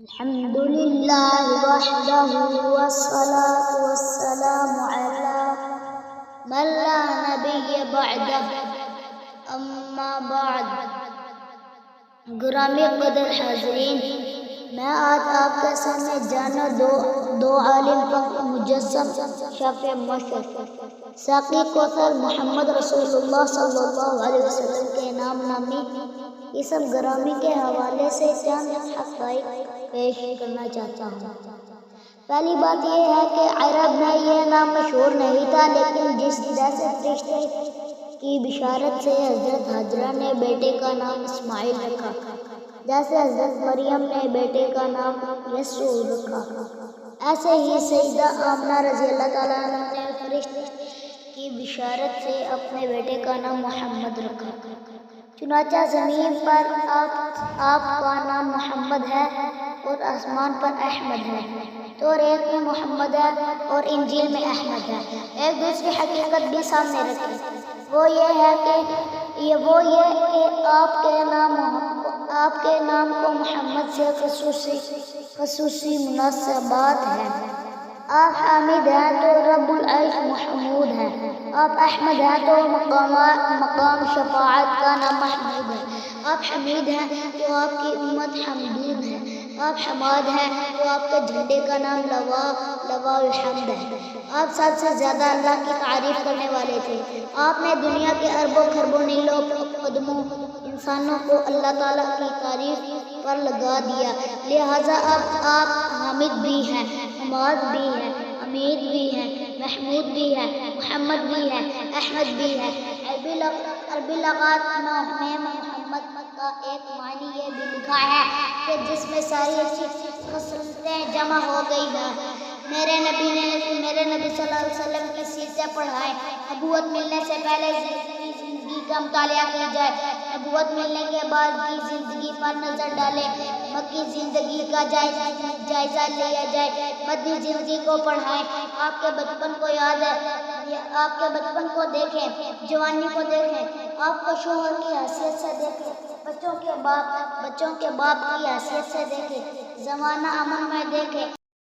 الحمد لله وحده والصلاة والسلام على من لا نبی بعده اما بعد۔ گرامی قدر حاضرین، میں آج آپ کے سامنے جانو دو عالم کا مجسم شفیع مشرف ساقی کوثر محمد رسول اللہ صلی اللہ علیہ وسلم کے نام نامی اسم گرامی کے حوالے سے چند حقائق پیش کرنا چاہتا ہوں۔ پہلی بات یہ ہے کہ عرب میں یہ نام مشہور نہیں تھا، لیکن جیسے فرشتے کی بشارت سے حضرت حجرہ نے بیٹے کا نام اسماعیل رکھا، جیسے حضرت مریم نے بیٹے کا نام یسوع رکھا، ایسے ہی سیدہ آمنہ رضی اللہ تعالیٰ عنہ نے فرشتے کی بشارت سے اپنے بیٹے کا نام محمد رکھا۔ چنانچہ زمین پر آپ کا نام محمد ہے اور آسمان پر احمد ہے، توریت میں محمد ہے اور انجیل میں احمد ہے۔ ایک دوسری حقیقت بھی سامنے رکھیں، وہ یہ ہے کہ آپ کے نام کو محمد سے خصوصی مناسبات ہیں۔ آپ حامد ہیں تو رب العرش محمود ہے، آپ احمد ہیں تو مقام شفاعت کا نام محمود ہے، آپ حمید ہیں تو آپ کی امت حمدون ہے، آپ حماد ہیں تو آپ کے جھنڈے کا نام لواء الحمد ہے۔ آپ سب سے زیادہ اللہ کی تعریف کرنے والے تھے۔ آپ نے دنیا کے اربوں خربوں نیلوں قدموں انسانوں کو اللہ تعالیٰ کی تعریف پر لگا دیا، لہٰذا اب آپ حامد بھی ہیں، حماد بھی ہیں، حمید بھی ہیں، محمود بھی ہیں، محمد بھی ہیں، احمد بھی ہیں۔ عربی لغات میں محمد کا ایک معنی یہ بھی لکھا ہے کہ جس میں ساری اچھی خصلتیں جمع ہو گئی ہیں۔ میرے نبی صلی اللہ علیہ وسلم کی سیرتیں پڑھائیں، نبوت ملنے سے پہلے کی زندگی کا مطالعہ کیا جائے، نبوت ملنے کے بعد کی زندگی پر نظر ڈالیں، مکی زندگی کا جائزہ لیا جائے، مدنی زندگی کو پڑھائیں۔ آپ کے بچپن کو یاد ہے، آپ کے بچپن کو دیکھیں، جوانی کو دیکھیں، آپ کو شوہر کی حیثیت سے دیکھیں، بچوں کے باپ کی حیثیت سے دیکھیں، زمانہ امن میں دیکھیں۔